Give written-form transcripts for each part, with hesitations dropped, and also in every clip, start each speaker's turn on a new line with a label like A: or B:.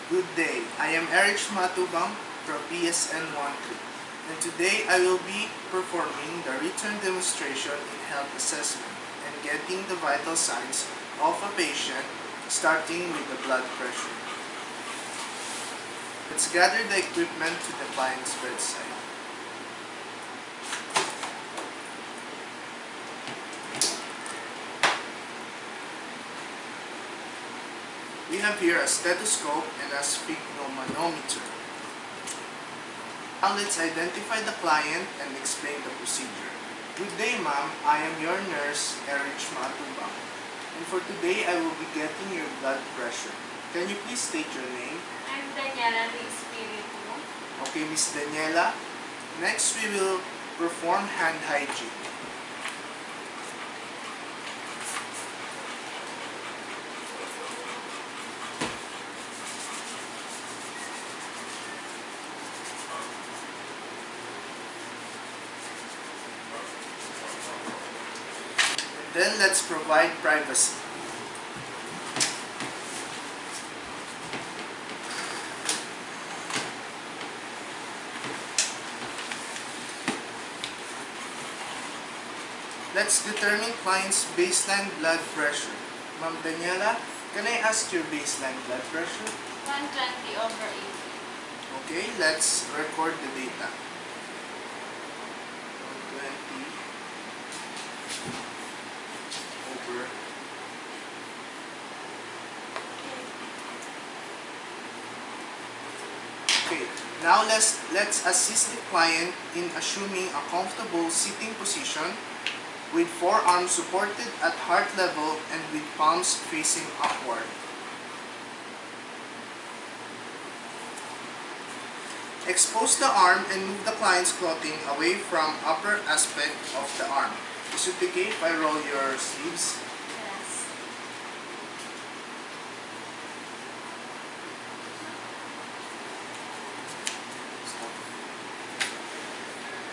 A: Good day, I am Erich Maatubang from BSN1-3, and today I will be performing the return demonstration in health assessment and getting the vital signs of a patient, starting with the blood pressure. Let's gather the equipment to the client's bedside. We have here a stethoscope and a sphygmomanometer. Now let's identify the client and explain the procedure. Good day, ma'am. I am your nurse, Erich Maatubang. And for today, I will be getting your blood pressure. Can you please state your name?
B: I'm Daniela de Espiritu.
A: Okay, Miss Daniela. Next, we will perform hand hygiene. Then let's provide privacy. Let's determine client's baseline blood pressure. Ma'am Daniela, can I ask your baseline blood pressure?
B: 120/80.
A: Okay, let's record the data. 120/. Okay, now let's assist the client in assuming a comfortable sitting position with forearms supported at heart level and with palms facing upward. Expose the arm and move the client's clothing away from upper aspect of the arm. Is it okay if I roll your sleeves?
B: Yes.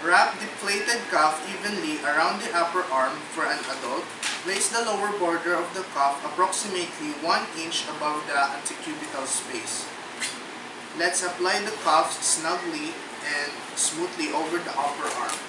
A: Wrap the plated cuff evenly around the upper arm for an adult. Place the lower border of the cuff approximately 1 inch above the antecubital space. Let's apply the cuff snugly and smoothly over the upper arm.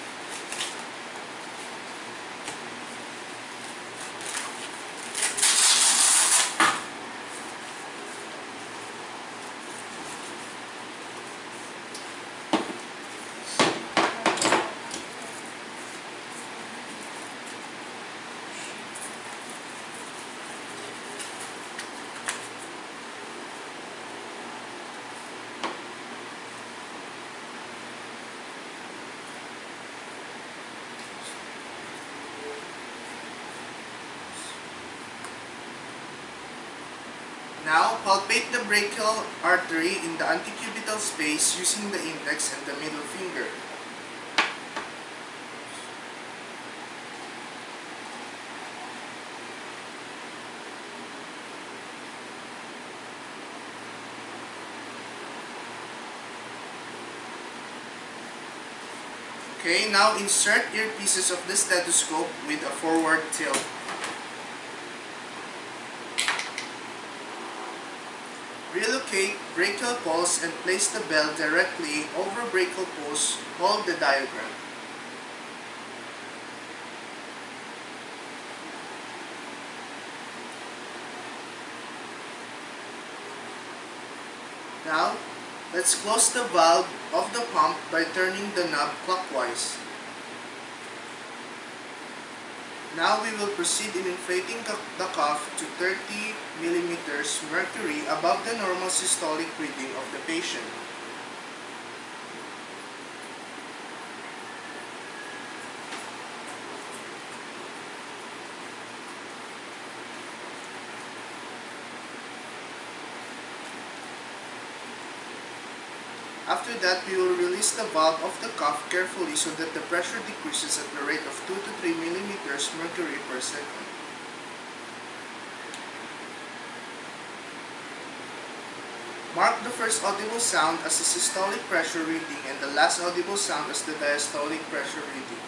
A: Now, palpate the brachial artery in the antecubital space using the index and the middle finger. Okay, now insert earpieces of the stethoscope with a forward tilt. Relocate brachial pulse and place the bell directly over brachial pulse. Hold the diagram. Now, let's close the valve of the pump by turning the knob clockwise. Now we will proceed in inflating the cuff to 30 mm mercury above the normal systolic reading of the patient. After that, we will release the valve of the cuff carefully so that the pressure decreases at the rate of 2 to 3 mm mercury per second. Mark the first audible sound as the systolic pressure reading and the last audible sound as the diastolic pressure reading.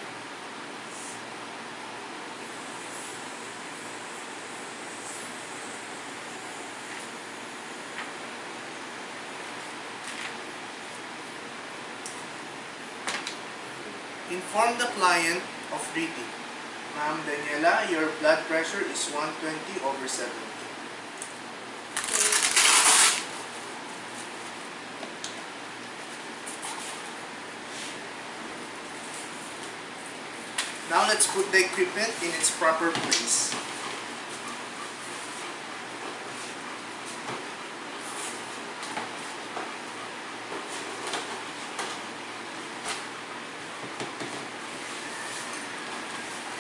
A: Inform the client of reading. Ma'am Daniela, your blood pressure is 120/70. Now let's put the equipment in its proper place.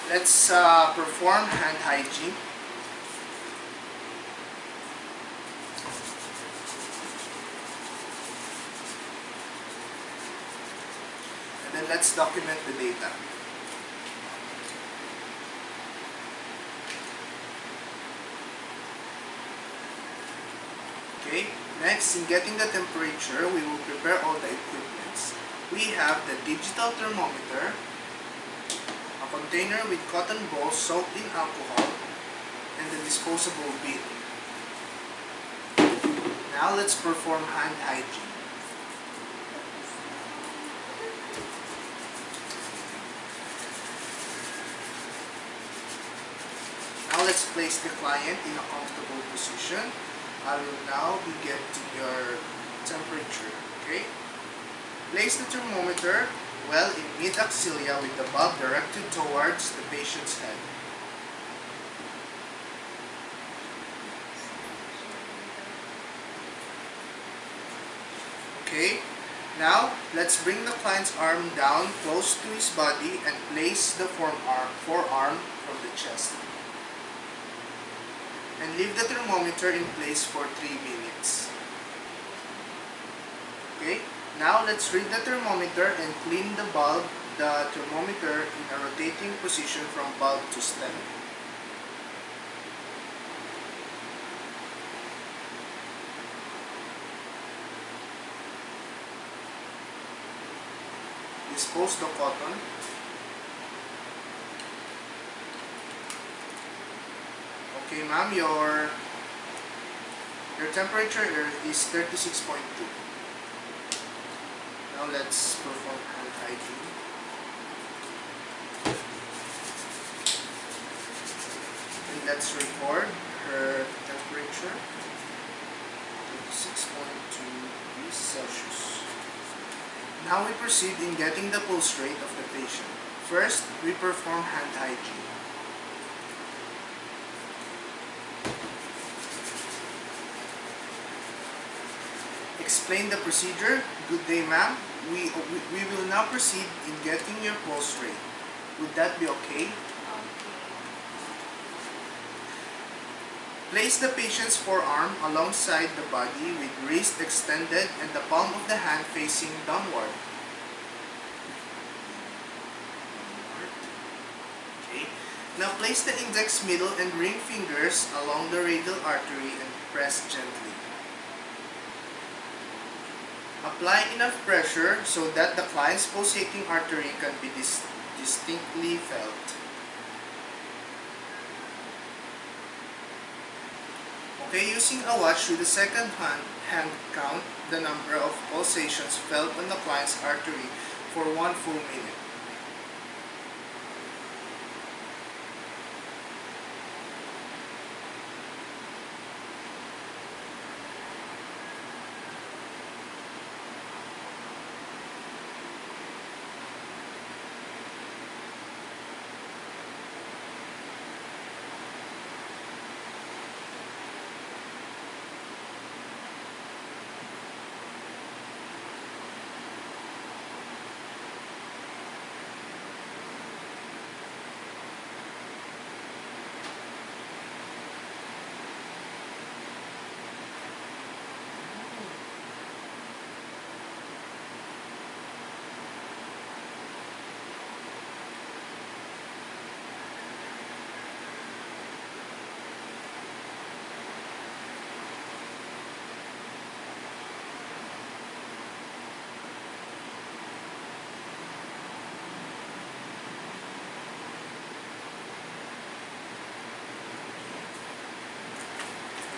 A: Let's perform hand hygiene. And then let's document the data. Okay, next, in getting the temperature, we will prepare all the equipments. We have the digital thermometer, a container with cotton balls soaked in alcohol, and the disposable bin. Now let's perform hand hygiene. Now let's place the client in a comfortable position. I will now be getting your temperature, okay? Place the thermometer well in mid-axilla with the bulb directed towards the patient's head. Okay, now let's bring the client's arm down close to his body and place the forearm from the chest. And leave the thermometer in place for 3 minutes. Okay, now let's read the thermometer and clean the thermometer in a rotating position from bulb to stem. Dispose the cotton. Okay, ma'am, your temperature is 36.2. Now let's perform hand hygiene. And let's record her temperature, 36.2 degrees Celsius. Now we proceed in getting the pulse rate of the patient. First, we perform hand hygiene. Explain the procedure. Good day, ma'am. We will now proceed in getting your pulse rate. Would that be okay? Place the patient's forearm alongside the body with wrist extended and the palm of the hand facing downward. Okay. Now place the index, middle, and ring fingers along the radial artery and press gently. Apply enough pressure so that the client's pulsating artery can be distinctly felt. Okay, using a watch with the second hand count the number of pulsations felt on the client's artery for 1 full minute.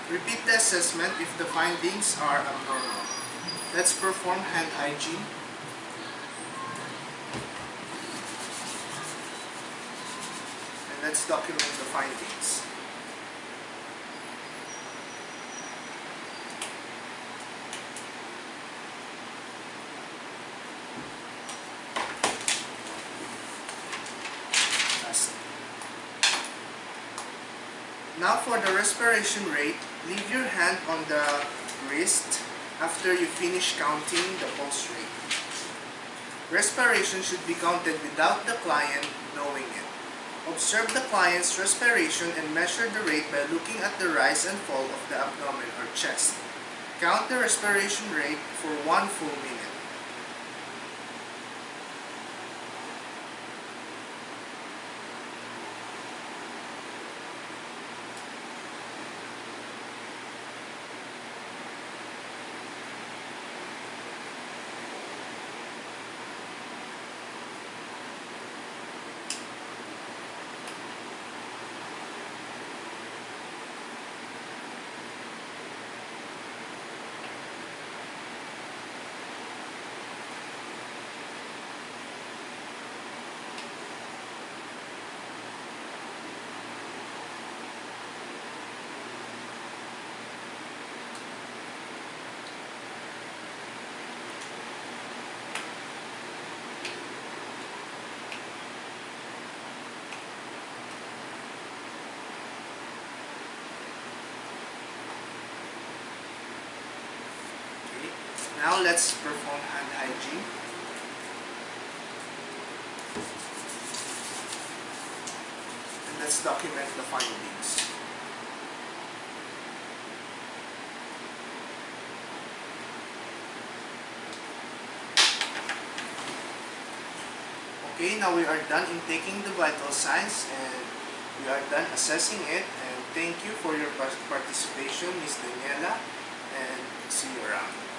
A: Repeat the assessment if the findings are abnormal. Let's perform hand hygiene. let's document the findings. Now for the respiration rate, leave your hand on the wrist after you finish counting the pulse rate. Respiration should be counted without the client knowing it. Observe the client's respiration and measure the rate by looking at the rise and fall of the abdomen or chest. Count the respiration rate for 1 full minute. Now let's perform hand hygiene. And let's document the findings. Okay, now we are done in taking the vital signs and we are done assessing it. And thank you for your participation, Ms. Daniela, and see you around.